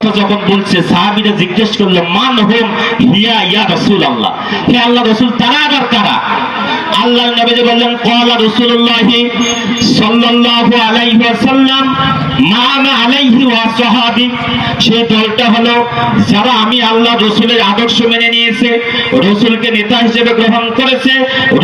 কথা যখন বলছে সাহাবীরা জিজ্ঞেস করলো মান হুম হিয়া ইয়া রাসূলুল্লাহ, হে আল্লাহ রাসূল তারা আবার কারা? আল্লাহর নবী বললেন ক্বালা রাসূলুল্লাহ সাল্লাল্লাহু আলাইহি ওয়াসাল্লাম মা আনা আলাইহি ওয়া সাহাবী, সেই দলটা হলো যারা আমি আল্লাহ রাসূলের আদর্শ মেনে নিয়েছে, রাসূলকে নেতা হিসেবে গ্রহণ করেছে,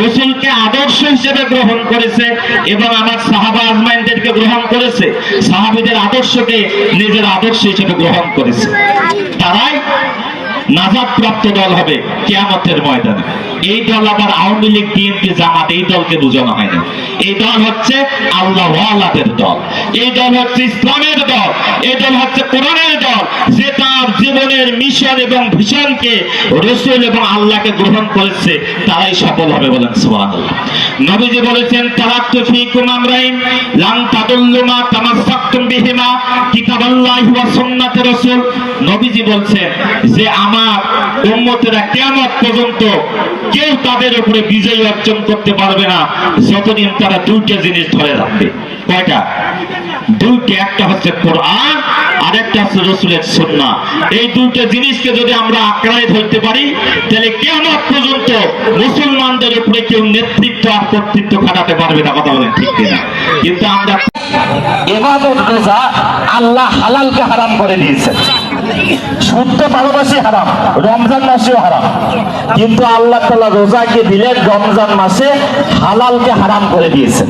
রাসূলকে আদর্শ হিসেবে গ্রহণ করেছে এবং আমার সাহাবা আজমাইনদেরকে গ্রহণ করেছে, সাহাবীদের আদর্শকে নিজের আদর্শ হিসেবে গ্রহণ করেছে, তারাই নাজাত প্রাপ্ত দল হবে কিয়ামতের ময়দানে। এই দল আবার আওয়ামী লীগ, বিএনপি, জামাত এই দলকে বোঝানো হয়নি। এই দল হচ্ছে আল্লাহ ওয়ালাদের দল, এই দল হচ্ছে ইসলামের দল, এই দল হচ্ছে কোরআনের দল, যে তার জীবনের মিশন এবং ভিশনকে রাসূল এবং আল্লাহকে গ্রহণ করেছে, তারাই সফল হবে। বলেন সুবহানাল্লাহ। নবীজি বলেছেন তারাকতু ফীকুম আমরাইন লান তাদুল্লু মা তামাসসাকতুম বিহিমা কিতাবাল্লাহি ওয়া সুন্নাতে রাসূল। নবীজি বলছেন যে আমার উম্মতেরা কিয়ামত পর্যন্ত কেউ তাদের উপরে বিজয় অর্জন করতে পারবে না যতদিন তারা দুইটা জিনিস ধরে রাখবে। কয়টা? দুইটা। একটা হচ্ছে কোরআন আর একটা হচ্ছে রাসূলের সুন্নাহ। এই দুইটা জিনিসকে যদি আমরা আঁকড়ায় ধরতে পারি তাহলে কিয়ামত পর্যন্ত মুসলমানদের উপরে কেউ নেতৃত্ব আর কর্তৃত্ব খাটাতে পারবে না। কথা বলেন ঠিক কিনা? কিন্তু আমরা ইবাদত রোজা আল্লাহ হালালকে হারাম করে দিয়েছেন। শুদ্ধ ভালোবাসি হারাম, রমজান মাসেও হারাম, কিন্তু আল্লাহ তাআলা রোজাকে দিলেন রমজান মাসে হালালকে হারাম করে দিয়েছেন।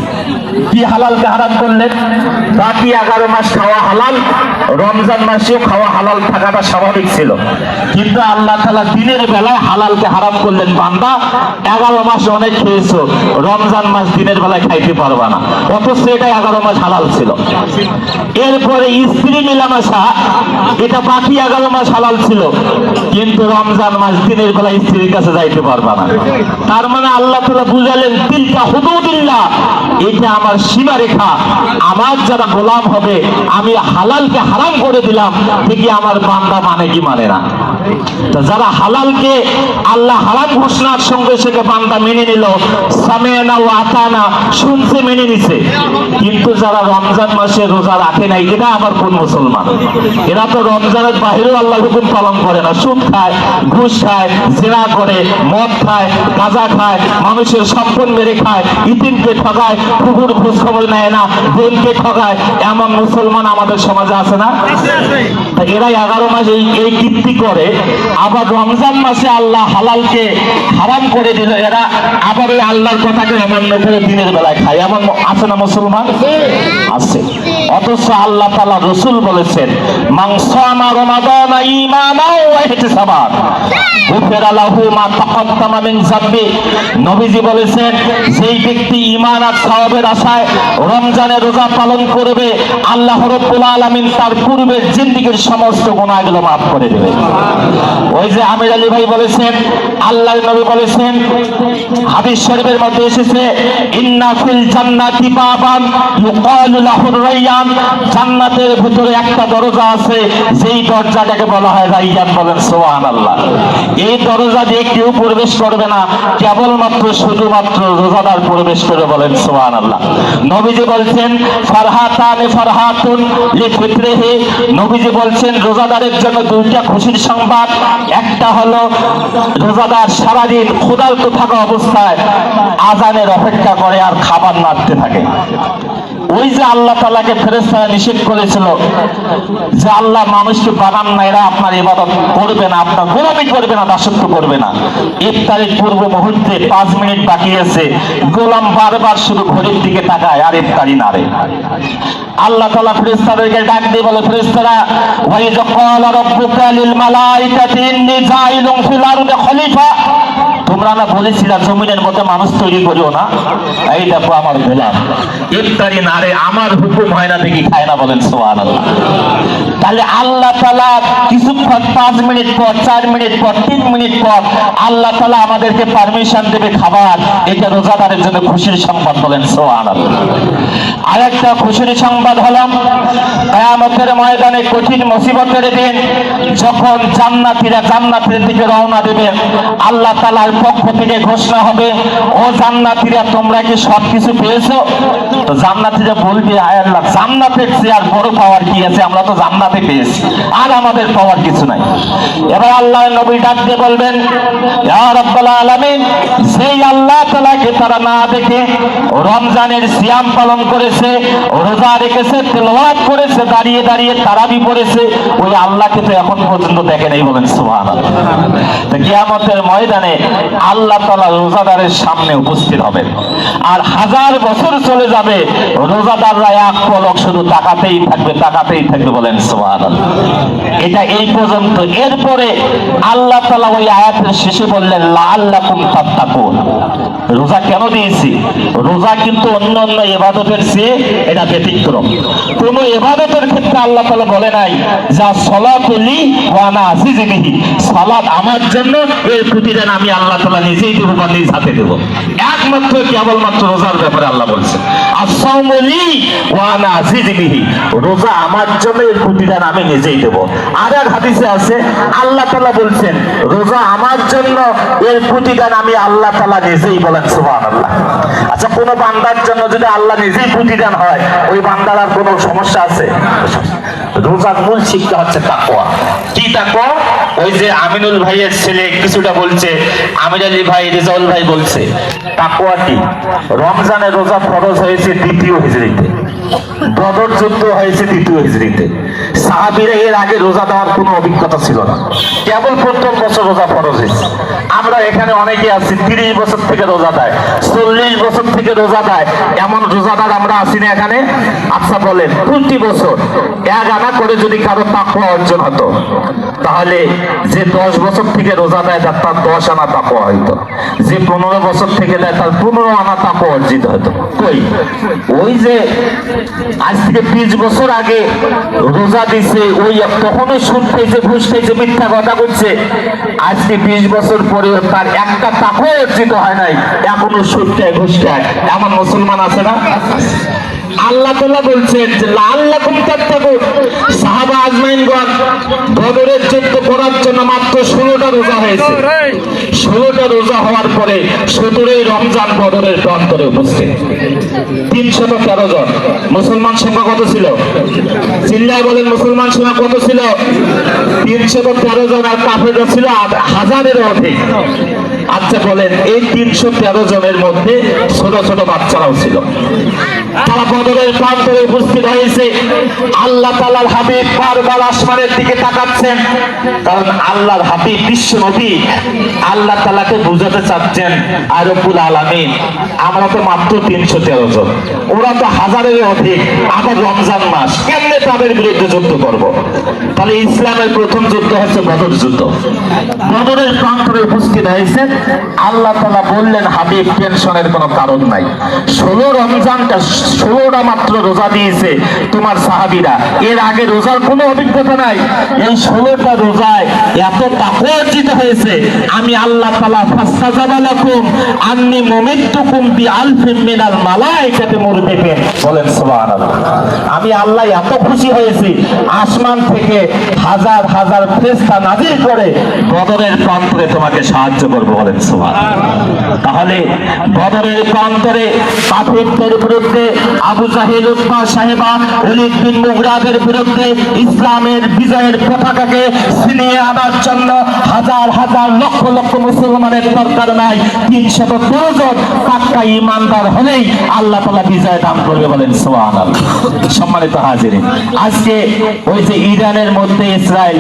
কি হালালকে হারাম করলেন? বাকি 11 মাস খাওয়া হালাল, রমজান মাসেও খাওয়া হালাল থাকাটা স্বাভাবিক ছিল, কিন্তু আল্লাহ তাআলা দিনের বেলায় হালালকে হারাম করলেন। বান্দা 11 মাস অনেক খেয়েছো, রমজান মাস দিনের বেলায় খাইতে পারবা না, অথচ এটা 11 মাস হালাল ছিল। এরপরে স্ত্রী মেলামেশা, এটা বাকি 11 মাস হালাল ছিল, কিন্তু রমজান মাস দিনের বেলায় স্ত্রীর কাছে যাইতে পারবা না। তার মানে আল্লাহ তাআলা বুঝালেন তিলকা হুদুদিল্লাহ, এটা আমার সীমারেখা, আমার যারা গোলাম হবে আমি হালালকে হারাম করে দিলাম, ঠিকই আমার বান্দা মানে কি মানে না? তো যারা হালালকে আল্লাহ হারাম ঘোষণার সঙ্গে সঙ্গে বান্দা মেনে নিল, সামিআনা ওয়া আতানা, শুনছে মেনে নিছে, কিন্তু যারা রমজান মাসে রোজা রাখে নাই, এটা আবার কোন মুসলমান? এরা তো রমজানের বাহিরেও আল্লাহর হুকুম পালন করে না, সুদ খায়, ঘুষ খায়, জিনা করে, মদ খায়, গাঁজা খায়, মানুষের সম্পদ মেরে খায়, ইতিমকে ঠগায়, কুকুর খোঁজ খবর নেয় না, বোনকে ঠগায়, এমন মুসলমান আমাদের সমাজে আছে না? এরা 11 মাস এই কীর্তি করে, আবার রমজান মাসে আল্লাহ হালালকে হারাম করে দিল, এরা আবার ওই আল্লাহর কথাকে অমান্য করে দিনের বেলায় খায়। এমন আছে না মুসলমান? আছে। অথচ আল্লাহ তাআলা রাসূল বলেছেন মান সামা রমাদানা ঈমানাও ওয়া ইহতিসাবান গুফিরা লাহু মা তাকাদ্দামা মিন যামবি। নবীজি বলেছেন যেই ব্যক্তি ঈমান আর সওয়াবের আশায় রমজানের রোজা পালন করবে, আল্লাহ রাব্বুল আলামিন তার পূর্বের জিন্দেগীর সমস্ত গুনাহগুলো মাফ করে দেবে। ওই যে আমির আলী ভাই বলেছেন, আল্লাহর নবী বলেছেন, হাদিস শরীফের মধ্যে এসেছে ইন্না ফিল জান্নাতি বাবান ইউকালু লাহুর রায়্যান, জান্নাতের ভিতরে একটা দরজা আছে, যেই দরজাটাকে বলা হয় রায়্যান। বলেন সুবহানাল্লাহ। এই দরজা দিয়ে কেউ প্রবেশ করবে না, কেবলমাত্র শুধুমাত্র রোজাদার প্রবেশ করে। বলেন সুবহানাল্লাহ। নবীজি বলছেন ফারহাতানে ফারহাতুন লিফিত্রিহি, নবীজি বলছেন রোজাদারের জন্য দুইটা খুশির সংবাদ। একটা হলো রোজাদার সারাদিন ক্ষুধার্ত থাকা অবস্থায় আজানের অপেক্ষা করে আর খাবার নাড়তে থাকে। ওই যে আল্লাহ তাআলাকে ফেরেশতারা নিষেধ করেছিল যে আল্লাহ মানুষকে বানান না, এরা আপনার ইবাদত করবে না, আপনার গোলামি করবে না, দাসত্ব করবে না। ইফতারের পূর্ব মুহূর্তে 5 মিনিট বাকি আছে, গোলাম বারবার শুধু ঘড়ির দিকে তাকায় আর ইফতারি নাড়ে। আল্লাহ তাআলা ফেরেশতাদেরকে ডাক দিয়ে বলে, ফেরেশতারা ওয়া ইয ক্বালা রাব্বুকা লিল মালাইকাতি ইন্নী জাইলুন ফিল আরদি খলিফা, তোমরা না বলেছিলা জমিনের মধ্যে মানুষ তৈরি করিও না, এই দেখো আমার গোলাম ইফতারি নাড়ে, আমার হুকুম হয় না দেখি খায় না। বলেন সুবহানাল্লাহ। তাহলে আল্লাহ তাআলা কিছুক্ষণ 5 মিনিট পর, 4 মিনিট পর, 3 মিনিট পর আল্লাহ তাআলা আমাদেরকে পারমিশন দেবে খাবার, এটা রোজাদারের জন্য খুশির সংবাদ। বলেন সুবহানাল্লাহ। আরেকটা খুশির সংবাদ হলো কিয়ামতের ময়দানে কঠিন মুসিবতের দিন যখন জান্নাতীরা জান্নাতের দিকে রওনা দেবে, আল্লাহ তাআলার পক্ষ থেকে ঘোষণা হবে, ও জান্নাতীরা তোমরা কি সবকিছু পেয়েছো? তো জান্নাতীরা বলবে, আয় আল্লাহ, জান্নাতের চেয়ে আর বড় পাওয়ার কি আছে? আমরা তো জান্নাতে পেয়েছি, আর আমাদের পাওয়ার কিছু নাই। এবার আল্লাহর নবী ডাক দিয়ে বলবেন, ইয়া রাব্বাল আলামিন, সেই আল্লাহ তাআলাকে তারা না দেখে রমজানের সিয়াম পালন করেছে, রোজা রেখেছে, তেলাওয়াত করেছে, দাঁড়িয়ে দাঁড়িয়ে তারাবি পড়েছে, ওই আল্লাহকে তো এখন পর্যন্ত দেখে নেই। বলেন সুবহানাল্লাহ। তো কিয়ামতের ময়দানে আল্লাহ তাআলা রোজাদারের সামনে উপস্থিত হবেন, আর 1000 বছর চলে যাবে, রোজাদাররা এক পলক শুধু তাকাতেই থাকবে, তাকাতেই থাকবে। বলেন সুবহানাল্লাহ। এটা এই পর্যন্ত। এরপরে আল্লাহ তাআলা ওই আয়াতের শেষে বললেন, লাআল্লাকুম তাত্তাকুন। রোজা কেন দিয়েছি? রোজা কিন্তু অন্য অন্য ইবাদতের চেয়ে এটা ব্যতিক্রম। কোন ইবাদতের ক্ষেত্রে আল্লাহ তাআলা বলে নাই যা সলাতুলি ওয়া আনা আজিজু বিহি, সালাত আমার জন্য, এর প্রতিদান আমি আল্লাহ তাআলা নিজেই দেব বা নিজ হাতে দেব। একমাত্র কেবলমাত্র রোজার ব্যাপারে আল্লাহ বলছেন, আস-সাওমুলি ওয়া আনা আজিজু বিহি, রোজা আমার জন্য, এর প্রতিদান আমি নিজেই দেব। আর এক হাদিসে আছে আল্লাহ তাআলা বলছেন, রোজা আমার জন্য, এর প্রতিদান আমি আল্লাহ তাআলা নিজেই। বলেন সুবহানাল্লাহ। আচ্ছা, কোন বান্দার জন্য যদি আল্লাহ নিজেই প্রতিদান হয়, ওই বান্দার আর কোনো সমস্যা আছে? রোজার মূল শিক্ষা হচ্ছে তাকওয়া। কি তাকওয়া? ওই যে আমিনুল ভাইয়ের ছেলে কিছুটা বলছে, আমির আলী ভাই, রেজাউল ভাই বলছে, তাকওয়া কি? রমজানের রোজা ফরজ হয়েছে 2য় হিজরিতে, বদর যুদ্ধ হয়েছে 2য় হিজরিতে। সাহাবীরা এর আগে রোজা দেওয়ার কোনো অভিজ্ঞতা ছিল না, কেবল প্রথম বছর রোজা ফরজ হয়েছে। আমরা এখানে অনেকে আছি 30 বছর থেকে রোজা দেয়, 40 বছর থেকে রোজা দেয়, এমন রোজাদার আমরা আছি না এখানে? আচ্ছা বলেন, প্রতি বছর 1 আনা করে যদি কারো তাকওয়া অর্জন হতো, তাহলে যে 10 বছর থেকে রোজা দেয় তার 10 আনা তাকওয়া হইতো, যে 15 বছর থেকে দেয় তার 15 আনা তাকওয়া অর্জিত হতো। কই? ওই যে আজ থেকে 20 বছর আগে রোজা দিছে, ওই তখনই শুনতে যে ঘুষতে যে মিথ্যা কথা বলছে, আজকে 20 বছর পরে তার একটা তাকওয়া অর্জিত হয় নাই, এখনো শুনতে ঘুষতে এমন মুসলমান আছে না? আল্লাহ তাআলা বলছেন যে লাআল্লাকুম তাত্তাকুন। সাহাবা আজমাইনগণ বদরের যুদ্ধ করার জন্য মাত্র 16টা রোজা হয়েছে। 16টা রোজা হওয়ার পরে 17ই রমজান বদরের প্রান্তরে উপস্থিত 313 জন। মুসলমান সংখ্যা কত ছিল? চিল্লায় বলেন, মুসলমান সংখ্যা কত ছিল? 313 জন, আর কাফেররা ছিল 1000-এর অধিক। আচ্ছা বলেন, এই 313 জনের মধ্যে ছোট ছোট বাচ্চারাও ছিল। তারা বদরের প্রান্তরে উপস্থিত হয়েছে। আল্লাহ তাআলার হাবিব বারবার আসমানের দিকে তাকাচ্ছেন, কারণ আল্লাহর হাবিব বিশ্ব নবী আল্লাহ তাআলাকে বুঝাতে চাচ্ছেন, আর রব্বুল আলামিন, আমরা তো মাত্র 313 জন, ওরা তো 1000-এর অধিক, আবার রমজান মাস, কেমনে তাদের বিরুদ্ধে যুদ্ধ করব? তাহলে ইসলামের প্রথম যুদ্ধ হচ্ছে বদর যুদ্ধ। বদরের প্রান্তরে উপস্থিত হয়েছে। আল্লাহ তাআলা বললেন, হাবিব, টেনশনের কোনো কারণ নাই। 16টা মাত্র রোজা দিয়েছে তোমার সাহাবীরা, এর আগে রোজার কোনো অভিজ্ঞতা নাই। এই 16টা রোজায় এত তাকওয়া অর্জিত হয়েছে, আমি আল্লাহ তাআলা ফাসতাজাবা লাকুম আন্নী মুমিত্তুকুম বিআলফিন মিনাল মালায়েকাতি মুরদিফিন। বলেন সুবহানাল্লাহ। আমি আল্লাহ এত খুশি হয়েছি, আসমান থেকে হাজার হাজার ফেরেশতা নাজিল করে বদরের প্রান্তরে তোমাকে সাহায্য করব। বলেন সুবহানাল্লাহ। তাহলে বদরের প্রান্তরে কাফেরদের বিরুদ্ধে আবু জাহেল, উতবা, সাহেবা, ওলীদ বিন মুগরাদের বিরুদ্ধে ইসলামের বিজয়ের পতাকাকে ছিনিয়ে আনার জন্য হাজার হাজার লক্ষ লক্ষ মুসলমানের দরকার নাই, 313 জন পাক্কা ঈমানদার হলেই আল্লাহ তাআলা বিজয় দান করবে। বলেন সুবহানাল্লাহ। সম্মানিত হাজিরিন, আজকে ওই যে ইরানের মধ্যে ইসরায়েল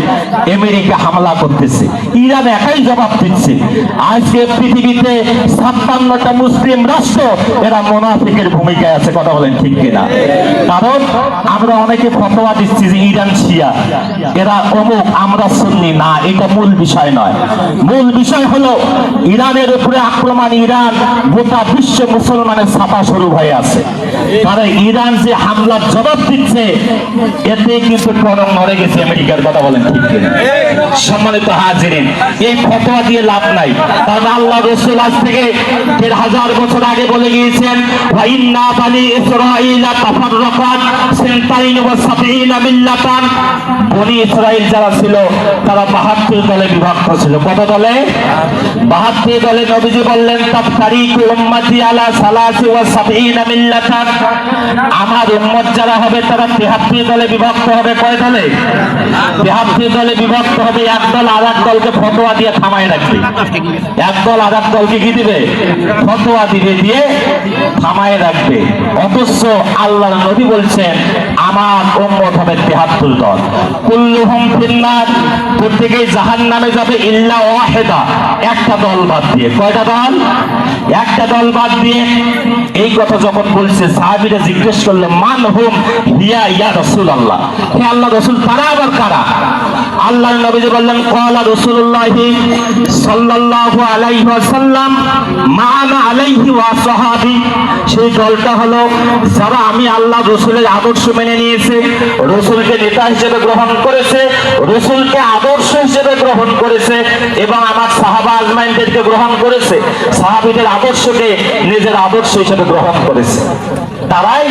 আমেরিকা হামলা করতেছে, ইরান একাই জবাব দিচ্ছে। আজকে পৃথিবীতে 56টা মুসলিম রাষ্ট্র এরা মুনাফিকের ভূমিকায় আছে। কথা বলেন ঠিক কিনা? কারণ আমরা অনেকে ফতোয়া দিচ্ছি যে ইরান শিয়া, এরা অমুক, আমরা সুন্নি। না, এটা মূল বিষয় নয়। মূল বিষয় হলো ইরানের উপরে আক্রমণ, ইরান গোটা বিশ্ব মুসলমানের ছাপা শুরু হয়ে আছে। কারণ ইরান যে হামলার জবাব দিচ্ছে, এতে কিন্তু পরম মরে গেছে আমেরিকার। কথা বলেন ঠিক কিনা? সম্মানিত হাজিরিন, এই ফতোয়া দিয়ে লাভ নাই। কারণ আল্লাহ রাসূল আজ থেকে ১,৫০০ বছর আগে বলে গিয়েছেন, ওয়া ইন্না বানি ইসরাঈলা তাফাররাকাত সিনতাইন ওয়া সাবঈনা মিল্লাতান। বনি ইসরাইল যারা ছিল তারা ৭২ দলে বিভক্ত ছিল। কত দলে? ৭২ দলে। নবীজি বললেন, তাফতারিকু উম্মতি আলা সালাসি ওয়া সাবঈনা মিল্লাতান। আমার উম্মত যারা হবে তারা ৭৩ দলে বিভক্ত হবে। কয় দলে? ৭৩ দলে বিভক্ত হবে। এক দল আর এক দলকে ফতোয়া দিয়ে থামায় রাখবে। এক দল আর এক দলকে কি দিবে? ফতোয়া দিবে, দিয়ে থামায় রাখবে। অথচ আল্লাহর নবী বলছেন আমার উম্মত হবে ৭৩ দল। কুল্লুহুম ফিন্নার, প্রত্যেকেই জাহান্নামে যাবে ইল্লা ওয়াহিদা, একটা দল বাদ দিয়ে। কয়টা দল? একটা দল বাদ দিয়ে। এই কথা যখন বলছে সাহাবীরা জিজ্ঞেস করলো, মান হুম হিয়া ইয়া রাসূলুল্লাহ, হে আল্লাহ রাসূল তারা আবার কারা? আল্লাহর নবী বললেন, ক্বালা রাসূলুল্লাহি সাল্লাল্লাহু আলাইহি ওয়াসাল্লাম মা আনা আলাইহি ওয়া সাহাবী। সেই দলটা হলো যারা আমি আল্লাহ রাসূলের আদর্শ মেনে নিয়েছে, রাসূলকে নেতা হিসেবে গ্রহণ করেছে, রাসূলকে আদর্শ হিসেবে গ্রহণ করেছে এবং আমার সাহাবা আজমাইনদেরকে গ্রহণ করেছে, সাহাবীদের আদর্শকে নিজের আদর্শ হিসেবে গ্রহণ করেছে। তারাই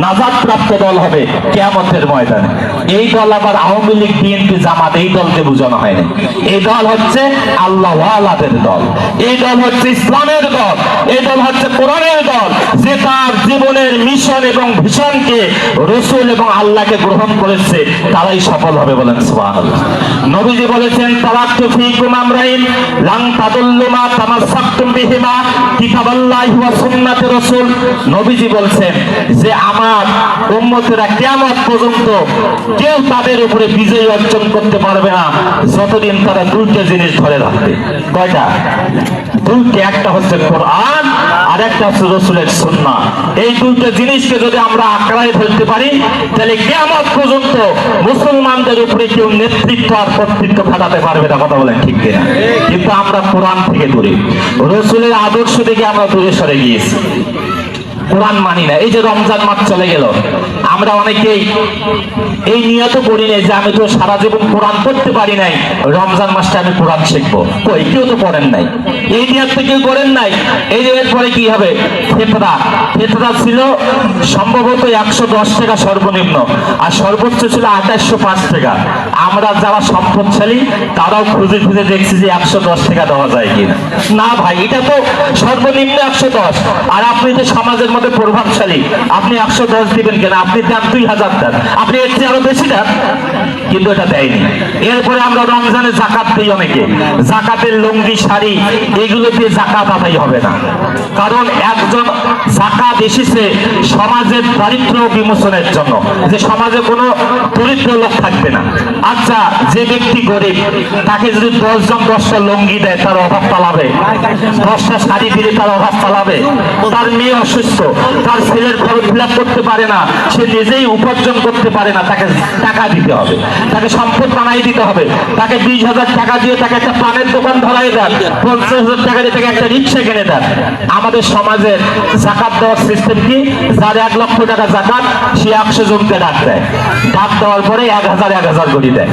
নাজাত প্রাপ্ত দল হবে কিয়ামতের ময়দানে। এই দল আবার আওয়ামী লীগ, বিএনপি, জামাত এই দলকে বোঝানো হয়নি। এই দল হচ্ছে আল্লাহ ওয়ালাদের দল, এই দল হচ্ছে ইসলামের দল, এই দল হচ্ছে কোরআনের দল, যে তার জীবনের মিশন এবং ভিশনকে রাসূল এবং আল্লাহকে গ্রহণ করেছে, তারাই সফল হবে। বলেন সুবহানাল্লাহ। নবীজি বলেছেন, তারাকতু ফীকুম আমরাইন লান তাদুল্লু মা তামাসসাকতুম বিহিমা কিতাবাল্লাহি ওয়া সুন্নাতি রাসূল। নবীজি বলছেন যে আমার উম্মতেরা কিয়ামত পর্যন্ত কেউ তাদের উপরে বিজয় অর্জন করতে পারবে না যতদিন তারা দুইটা জিনিস ধরে রাখবে। কয়টা? দুইটা। একটা হচ্ছে কোরআন আর একটা হচ্ছে রাসূলের সুন্নাহ। এই দুইটা জিনিসকে যদি আমরা আঁকড়ায় ধরতে পারি তাহলে কিয়ামত পর্যন্ত মুসলমানদের উপরে কেউ নেতৃত্ব আর কর্তৃত্ব খাটাতে পারবে না। কথা বলেন ঠিক কিনা? কিন্তু আমরা কোরআন থেকে দূরে, রাসূলের আদর্শ থেকে আমরা দূরে সরে গিয়েছি, কোরআন মানি না। এই যে রমজান মাস চলে গেল, আমরা অনেকেই এই নিয়ত করি নাই যে আমি তো সারা জীবন কোরআন পড়তে পারি নাই, রমজান মাসটা আমি কোরআন শিখবো। কই, কেউ তো পড়েন নাই, এই নিয়ত তো কেউ করেন নাই। এই যে এরপরে কি হবে? ফেতরা। ফেতরা ছিল সম্ভবত ১১০ টাকা সর্বনিম্ন, আর সর্বোচ্চ ছিল ২৮০৫ টাকা। আমরা যারা সম্পদশালী তারাও খুঁজে খুঁজে দেখছি যে ১১০ টাকা দেওয়া যায় কিনা। না ভাই, এটা তো সর্বনিম্ন ১১০। আর আপনি তো সমাজের মধ্যে প্রভাবশালী, আপনি ১১০ দিবেন কেন? আপনি দেন ২০০০ দেন, আপনি এর চেয়ে আরো বেশি দেন, কিন্তু এটা দেয়নি। এরপরে আমরা রমজানে যাকাত দিই অনেকে, যাকাতের লুঙ্গি, শাড়ি এগুলো দিয়ে যাকাত আদায় হবে না। কারণ একজন যাকাত এসেছে সমাজের দারিদ্র বিমোচনের জন্য, যে সমাজে কোনো দরিদ্র লোক থাকবে না। আচ্ছা, যে ব্যক্তি গরিব তাকে যদি ১০ জন ১০টা লুঙ্গি দেয় তার অভাব পালাবে, ১০টা শাড়ি দিলে তার অভাব পালাবে। তার মেয়ে অসুস্থ, তার ছেলের খরচ ফিলাপ করতে পারে না, সে নিজেই উপার্জন করতে পারে না, তাকে টাকা দিতে হবে, তাকে সম্পদ বানাই দিতে হবে। তাকে ২০,০০০ টাকা দিয়ে তাকে একটা পানের দোকান ধরাই দেন, ৫০,০০০ টাকা দিয়ে তাকে একটা রিক্সা কিনে দেন। আমাদের সমাজের যাকাত দেওয়ার সিস্টেম কি? যার ১,০০,০০০ টাকা যাকাত, সে ১০০ জনকে ডাক দেয়, ডাক দেওয়ার পরে ১,০০০ করে দেয়।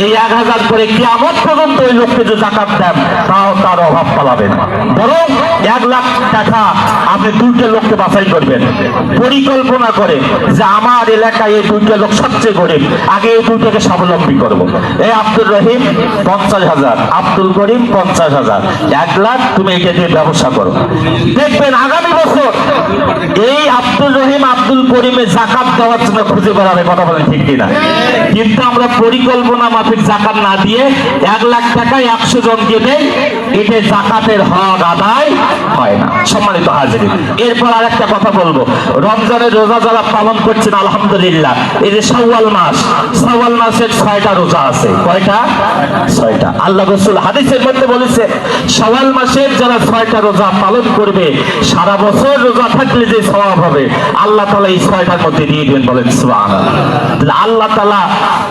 এই ১,০০০ করে কিয়ামত পর্যন্ত ওই লোককে যে যাকাত দেন তাও তার অভাব পালাবে না। বরং ১,০০,০০০ টাকা আপনি ২টা লোককে বাছাই করবেন, পরিকল্পনা করে যে আমার এলাকায় এই ২টা লোক সবচেয়ে গরিব, আগে এই ২টাকে স্বাবলম্বী করব। এই আব্দুর রহিম ৫০,০০০, আব্দুল করিম ৫০,০০০, ১,০০,০০০ তুমি এটা দিয়ে ব্যবসা করো। দেখবেন আগামী বছর এই আব্দুল রহিম, আব্দুল করিমে যাকাত দেওয়ার জন্য খুঁজে বেড়াবে। কথা বলেন ঠিক কিনা? কিন্তু আমরা পরিকল্পনা মাফিক যাকাত না দিয়ে ১,০০,০০০ টাকায় ১০০ জনকে দেই, এতে যাকাতের হক আদায় হয় না। সম্মানিত হাজিরিন, এরপর আরেকটা কথা বলবো, রমজানের রোজা যারা পালন করছেন আলহামদুলিল্লাহ, এই যে শাওয়াল মাস, শাওয়াল মাসের ৬টা রোজা আছে। কয়টা? ৬টা। আল্লাহ রাসূল হাদিসের মধ্যে বলেছে শাওয়াল মাসের যারা ৬টা রোজা পালন করবে, সারা বছর রোজা থাকলে যে সওয়াব হবে আল্লাহ তাআলা এই ৬টার মধ্যে দিয়ে দিবেন। বলেন সুবহানাল্লাহ। আল্লাহ তাআলা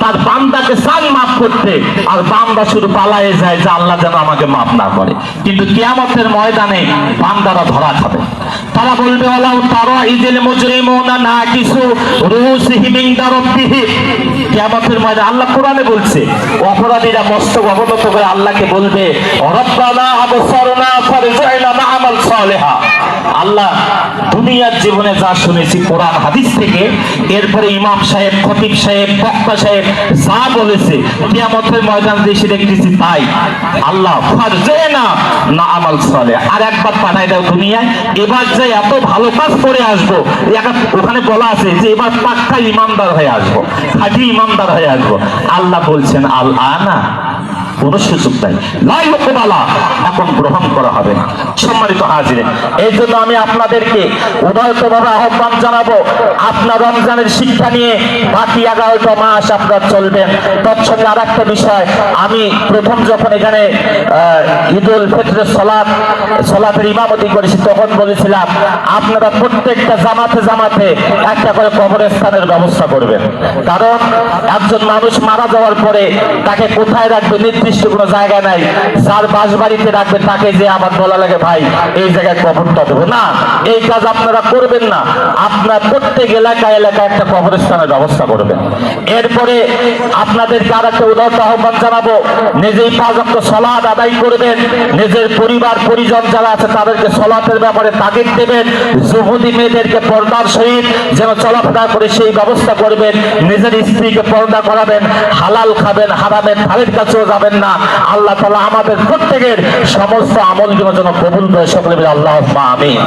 তার বান্দাকে চান মাফ করতে, আর বান্দা শুধু পালায়ে যায় যে আল্লাহ যেন আমাকে মাফ না করে, কিন্তু কিয়ামতের ময়দানে বান্দারা ধরা খাবে। তারা বলবে ওয়ালাউ তারা ইজিল মুজরিমুনা নাকিসু রুসিহিম ইনদা রাব্বিহিম। কিয়ামতের ময়দানে আল্লাহ কোরআনে বলছে অপরাধীরা মস্তক অবনত করে আল্লাহকে বলবে রব্বানা আবসারনা ফারজি'না না'মাল সালিহা। আল্লাহ দুনিয়ার জীবনে যা শুনেছি কোরআন হাদিস থেকে, এরপরে ইমাম সাহেব, খতিব সাহেব, বক্তা সাহেব যা বলেছে কিয়ামতের ময়দান দেশে দেখতেছি তাই। আল্লাহ ফারজি'না না'মাল সালিহা, আর একবার পাঠাই দাও দুনিয়ায়, এবার যে এত ভালো কাজ করে আসবো। ওখানে বলা আছে যে এবার পাক্কা ইমানদার হয়ে আসবো, খাঁটি ইমানদার হয়ে আসবো। আল্লাহ বলছেন আল আনা, কোন সুযোগ নাই, লাই হকবালা, এখন গ্রহণ করা হবে না। সম্মানিত হাজিরিন, এই জন্য আমি আপনাদেরকে উদারতভাবে আহ্বান জানাবো, আপনার রমজানের শিক্ষা নিয়ে বাকি 11টা মাস আপনার চলবেন। তৎসঙ্গে আর একটা বিষয়, আমি প্রথম যখন এখানে ঈদুল ফিতরের সলাতের ইমামতি করেছি তখন বলেছিলাম আপনারা প্রত্যেকটা জামাতে জামাতে একটা করে কবরস্থানের ব্যবস্থা করবেন। কারণ একজন মানুষ মারা যাওয়ার পরে তাকে কোথায় রাখবে নির্দিষ্ট কোনো জায়গা নাই। যার বাস বাড়িতে রাখবে তাকে যে আবার বলা লাগে ভাই এই জায়গায় কবরটা দেবো না, এই কাজ আপনারা করবেন না। আপনার প্রত্যেক এলাকায় এলাকায় একটা কবরস্থানের ব্যবস্থা করবেন। এরপরে আপনাদেরকে আর একটা উদাহরণ আহ্বান জানাবো, নিজেই 5 ওয়াক্ত সালাত আদায় করবেন, নিজের পরিবার পরিজন যারা আছে তাদেরকে সালাতের ব্যাপারে তাগিদ দেবেন, যুবতী মেয়েদেরকে পর্দার সহিত যেন চলাফেরা করে সেই ব্যবস্থা করবেন, নিজের স্ত্রীকে পর্দা করাবেন, হালাল খাবেন, হারামের ধারের কাছেও যাবেন না। আল্লাহ তাআলা আমাদের প্রত্যেকের সমস্ত আমলগুলো যেন কবুল করে, সকলে বলে আল্লাহুম্মা আমিন।